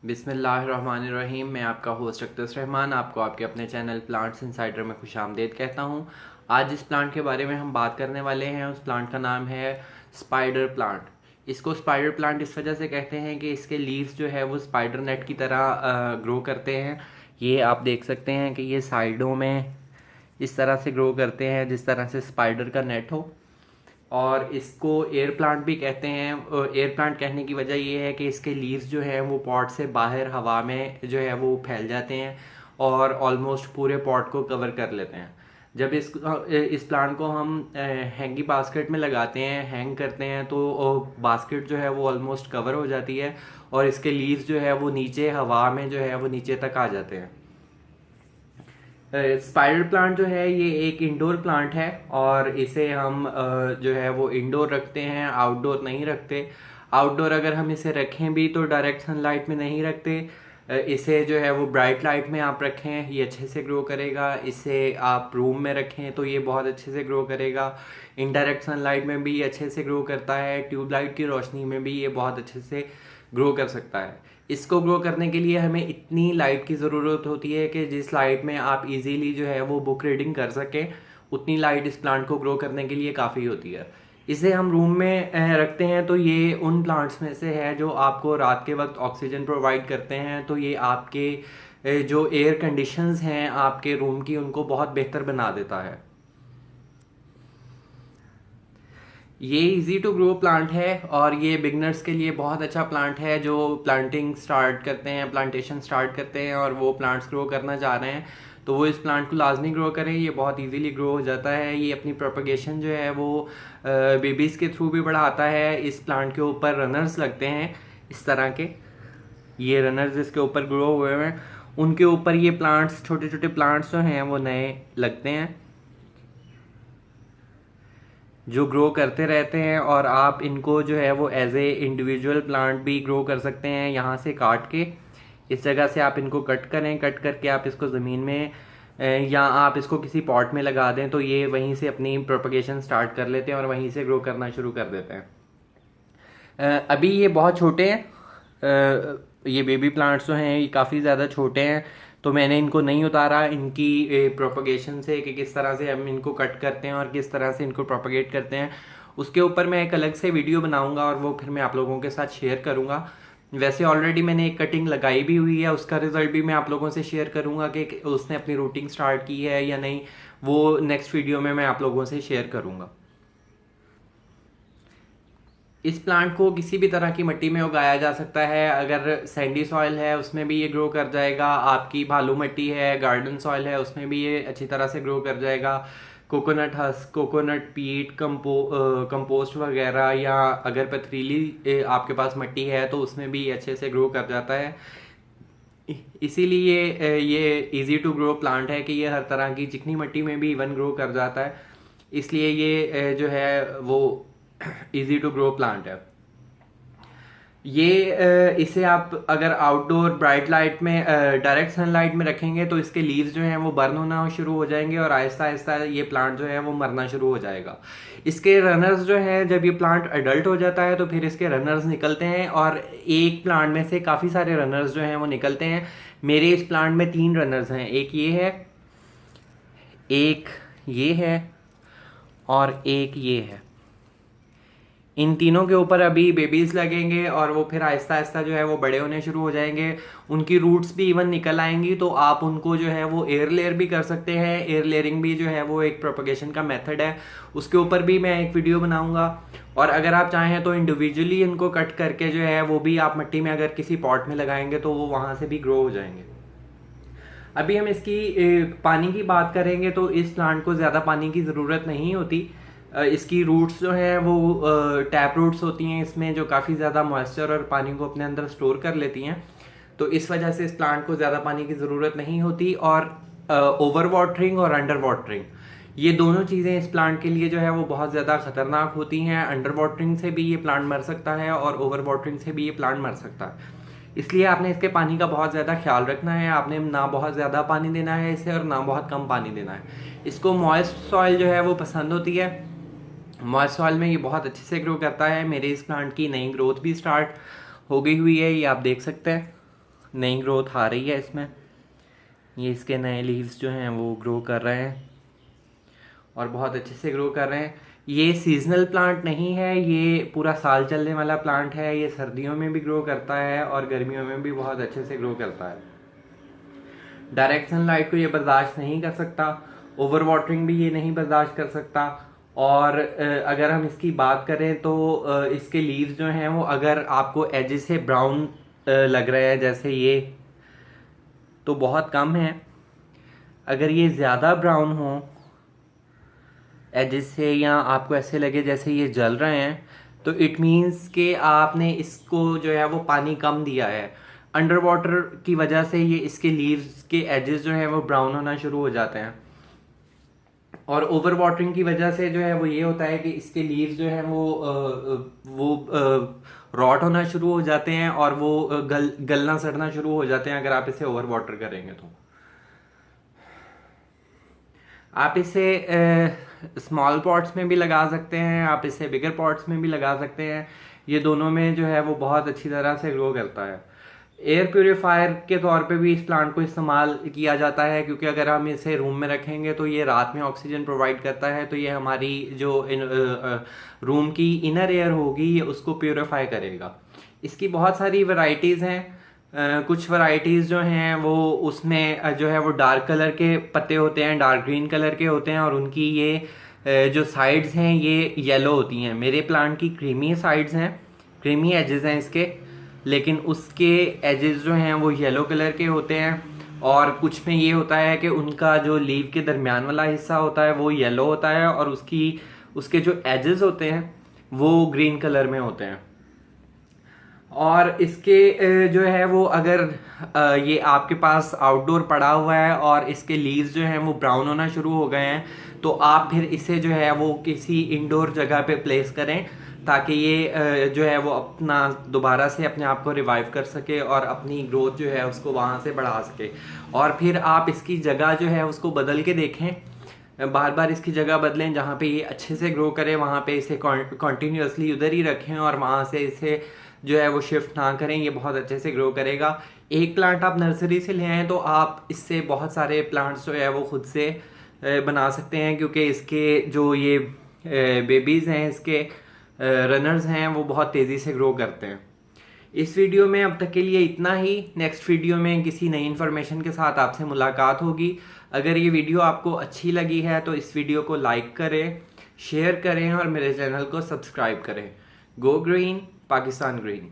बिस्मिल्लाहिर्रहमानिर्रहीम। मैं आपका होस्ट अख्तर रहमान आपको आपके अपने चैनल प्लांट्स इनसाइडर में खुशामदीद कहता हूँ। आज जिस प्लांट के बारे में हम बात करने वाले हैं उस प्लांट का नाम है स्पाइडर प्लांट। इसको स्पाइडर प्लांट इस वजह से कहते हैं कि इसके लीव्स जो है वो स्पाइडर नेट की तरह ग्रो करते हैं। ये आप देख सकते हैं कि ये साइडों में इस तरह से ग्रो करते हैं जिस तरह से स्पाइडर का नेट हो। और इसको एयर प्लांट भी कहते हैं। एयर प्लांट कहने की वजह ये है कि इसके लीव्स जो है वो पॉट से बाहर हवा में जो है वो फैल जाते हैं और ऑलमोस्ट पूरे पॉट को कवर कर लेते हैं। जब इस प्लांट को हम हैंगी बास्केट में लगाते हैं, हैंग करते हैं, तो बास्केट जो है वो ऑलमोस्ट कवर हो जाती है और इसके लीव्स जो है वो नीचे हवा में जो है वो नीचे तक आ जाते हैं। स्पाइडर प्लांट जो है ये एक इंडोर प्लांट है और इसे हम जो है वो इंडोर रखते हैं, आउटडोर नहीं रखते। आउटडोर अगर हम इसे रखें भी तो डायरेक्ट सनलाइट में नहीं रखते। इसे जो है वो ब्राइट लाइट में आप रखें, ये अच्छे से ग्रो करेगा। इसे आप रूम में रखें तो ये बहुत अच्छे से ग्रो करेगा। इनडायरेक्ट सनलाइट में भी ये अच्छे से ग्रो करता है। ट्यूबलाइट की रोशनी में भी ये बहुत अच्छे से ग्रो कर सकता है। इसको ग्रो करने के लिए हमें इतनी लाइट की ज़रूरत होती है कि जिस लाइट में आप इजीली जो है वो बुक रीडिंग कर सकें, उतनी लाइट इस प्लांट को ग्रो करने के लिए काफ़ी होती है। इसे हम रूम में रखते हैं तो ये उन प्लांट्स में से है जो आपको रात के वक्त ऑक्सीजन प्रोवाइड करते हैं। तो ये आपके जो एयर कंडीशंस हैं आपके रूम की, उनको बहुत बेहतर बना देता है। ये इजी टू ग्रो प्लांट है और ये बिगनर्स के लिए बहुत अच्छा प्लांट है जो प्लांटिंग स्टार्ट करते हैं, प्लांटेशन स्टार्ट करते हैं और वो प्लांट्स ग्रो करना चाह रहे हैं तो वो इस प्लांट को लाजमी ग्रो करें। ये बहुत इजीली ग्रो हो जाता है। ये अपनी प्रोपगेशन जो है वो बेबीज़ के थ्रू भी बढ़ाता है। इस प्लांट के ऊपर रनर्स लगते हैं इस तरह के, ये रनर्स इसके ऊपर ग्रो हुए हैं, उनके ऊपर ये प्लांट्स, छोटे छोटे प्लांट्स जो हैं वो नए लगते हैं जो ग्रो करते रहते हैं। और आप इनको जो है वो एज ए इंडिविजुअल प्लांट भी ग्रो कर सकते हैं। यहाँ से काट के इस जगह से आप इनको कट करें, कट करके आप इसको ज़मीन में या आप इसको किसी पॉट में लगा दें तो ये वहीं से अपनी प्रोपगेशन स्टार्ट कर लेते हैं और वहीं से ग्रो करना शुरू कर देते हैं। अभी ये बहुत छोटे हैं। ये बेबी प्लांट्स जो हैं ये काफ़ी ज़्यादा छोटे हैं तो मैंने इनको नहीं उतारा इनकी प्रोपगेशन से कि किस तरह से हम इनको कट करते हैं और किस तरह से इनको प्रोपगेट करते हैं। उसके ऊपर मैं एक अलग से वीडियो बनाऊंगा और वो फिर मैं आप लोगों के साथ शेयर करूंगा। वैसे ऑलरेडी मैंने एक कटिंग लगाई भी हुई है, उसका रिजल्ट भी मैं आप लोगों से शेयर करूंगा कि उसने अपनी रूटिंग स्टार्ट की है या नहीं। वो नेक्स्ट वीडियो में मैं आप लोगों से शेयर करूंगा। इस प्लांट को किसी भी तरह की मिट्टी में उगाया जा सकता है। अगर सैंडी सॉइल है उसमें भी ये ग्रो कर जाएगा। आपकी बालू मिट्टी है, गार्डन सॉइल है, उसमें भी ये अच्छी तरह से ग्रो कर जाएगा। कोकोनट हस्क, कोकोनट पीट, कंपोस्ट वगैरह, या अगर पथरीली आपके पास मिट्टी है तो उसमें भी अच्छे से ग्रो कर जाता है। इसीलिए ये इजी टू ग्रो प्लांट है कि ये हर तरह की चिकनी मिट्टी में भी इवन ग्रो कर जाता है। इसलिए ये जो है वो इजी टू ग्रो प्लांट है। ये इसे आप अगर आउटडोर ब्राइट लाइट में, डायरेक्ट सनलाइट में रखेंगे तो इसके लीव्स जो हैं वो बर्न होना शुरू हो जाएंगे और आहिस्ता आहिस्ता ये प्लांट जो है वो मरना शुरू हो जाएगा। इसके रनर्स जो है, जब ये प्लांट अडल्ट हो जाता है तो फिर इसके रनर्स निकलते हैं और एक प्लांट में से काफ़ी सारे रनर्स जो हैं वो निकलते हैं। मेरे इस प्लांट में 3 रनर्स हैं, एक ये है, एक ये है और एक ये है। इन तीनों के ऊपर अभी बेबीज लगेंगे और वो फिर आहिस्ता आहिस्ता जो है वो बड़े होने शुरू हो जाएंगे। उनकी रूट्स भी इवन निकल आएंगी तो आप उनको जो है वो एयर लेयर भी कर सकते हैं। एयर लेयरिंग भी जो है वो एक प्रोपगेशन का मेथड है, उसके ऊपर भी मैं एक वीडियो बनाऊंगा। और अगर आप चाहें तो इंडिविजुअली इनको कट करके जो है वो भी आप मिट्टी में अगर किसी पॉट में लगाएंगे तो वो वहाँ से भी ग्रो हो जाएंगे। अभी हम इसकी पानी की बात करेंगे तो इस प्लांट को ज़्यादा पानी की ज़रूरत नहीं होती। इसकी रूट्स जो हैं वो टैप रूट्स होती हैं इसमें, जो काफ़ी ज़्यादा मॉइस्चर और पानी को अपने अंदर स्टोर कर लेती हैं। तो इस वजह से इस प्लांट को ज़्यादा पानी की ज़रूरत नहीं होती। और ओवर वाटरिंग और अंडर वाटरिंग, ये दोनों चीज़ें इस प्लांट के लिए जो है वो बहुत ज़्यादा ख़तरनाक होती हैं। अंडर वाटरिंग से भी ये प्लांट मर सकता है और ओवर वाटरिंग से भी ये प्लांट मर सकता है। इसलिए आपने इसके पानी का बहुत ज़्यादा ख्याल रखना है। आपने ना बहुत ज़्यादा पानी देना है इसे और ना बहुत कम पानी देना है। इसको मॉइस्ट सॉइल जो है वो पसंद होती है। मॉइस्ट सॉइल में ये बहुत अच्छे से ग्रो करता है। मेरे इस प्लांट की नई ग्रोथ भी स्टार्ट हो गई हुई है, ये आप देख सकते हैं। नई ग्रोथ आ रही है इसमें। ये इसके नए लीव्स जो हैं वो ग्रो कर रहे हैं और बहुत अच्छे से ग्रो कर रहे हैं। ये सीजनल प्लांट नहीं है, ये पूरा साल चलने वाला प्लांट है। ये सर्दियों में भी ग्रो करता है और गर्मियों में भी बहुत अच्छे से ग्रो करता है। डायरेक्ट सनलाइट को ये बर्दाश्त नहीं कर सकता, ओवर वाटरिंग भी ये नहीं बर्दाश्त कर सकता। और अगर हम इसकी बात करें तो इसके लीव्स जो हैं वो अगर आपको एजेस से ब्राउन लग रहे हैं जैसे ये, तो बहुत कम है। अगर ये ज़्यादा ब्राउन हो एजेस से, या आपको ऐसे लगे जैसे ये जल रहे हैं, तो इट मीन्स कि आपने इसको जो है वो पानी कम दिया है। अंडर वाटर की वजह से ये इसके लीव्स के एजेस जो हैं वो ब्राउन होना शुरू हो जाते हैं। और ओवर वाटरिंग की वजह से जो है वो ये होता है कि इसके लीव्स जो हैं वो रॉट होना शुरू हो जाते हैं और वो गलना सड़ना शुरू हो जाते हैं अगर आप इसे ओवर वाटर करेंगे तो। आप इसे स्मॉल पॉट्स में भी लगा सकते हैं, आप इसे बिगर पॉट्स में भी लगा सकते हैं। ये दोनों में जो है वो बहुत अच्छी तरह से ग्रो करता है। एयर प्योरीफायर के तौर पे भी इस प्लांट को इस्तेमाल किया जाता है, क्योंकि अगर हम इसे रूम में रखेंगे तो ये रात में ऑक्सीजन प्रोवाइड करता है, तो ये हमारी जो रूम की इनर एयर होगी ये उसको प्योरीफाई करेगा। इसकी बहुत सारी वैरायटीज़ हैं। कुछ वैरायटीज़ जो हैं वो उसमें जो है वो डार्क कलर के पत्ते होते हैं, डार्क ग्रीन कलर के होते हैं, और उनकी ये जो साइड्स हैं ये येलो होती हैं। मेरे प्लांट की क्रीमी साइड्स हैं, क्रीमी एजेस हैं इसके, लेकिन उसके एजेस जो हैं वो येलो कलर के होते हैं। और कुछ में ये होता है कि उनका जो लीव के दरमियान वाला हिस्सा होता है वो येलो होता है, और उसके जो एजेस होते हैं वो ग्रीन कलर में होते हैं। और इसके जो है वो अगर ये आपके पास आउटडोर पड़ा हुआ है और इसके लीव्स जो हैं वो ब्राउन होना शुरू हो गए हैं, तो आप फिर इसे जो है वो किसी इंडोर जगह पे प्लेस करें, ताकि ये जो है वो अपना दोबारा से अपने आप को रिवाइव कर सके और अपनी ग्रोथ जो है उसको वहाँ से बढ़ा सके। और फिर आप इसकी जगह जो है उसको बदल के देखें, बार बार इसकी जगह बदलें, जहाँ पे ये अच्छे से ग्रो करे वहाँ पे इसे कॉन्टीन्यूसली उधर ही रखें और वहाँ से इसे जो है वो शिफ्ट ना करें। ये बहुत अच्छे से ग्रो करेगा। एक प्लांट आप नर्सरी से ले आएँ तो आप इससे बहुत सारे प्लांट्स जो है वो खुद से बना सकते हैं, क्योंकि इसके जो ये बेबीज़ हैं, इसके रनर्स हैं, वो बहुत तेज़ी से ग्रो करते हैं। इस वीडियो में अब तक के लिए इतना ही। नेक्स्ट वीडियो में किसी नई इन्फॉर्मेशन के साथ आपसे मुलाकात होगी। अगर ये वीडियो आपको अच्छी लगी है तो इस वीडियो को लाइक करें, शेयर करें और मेरे चैनल को सब्सक्राइब करें। Go green, Pakistan green.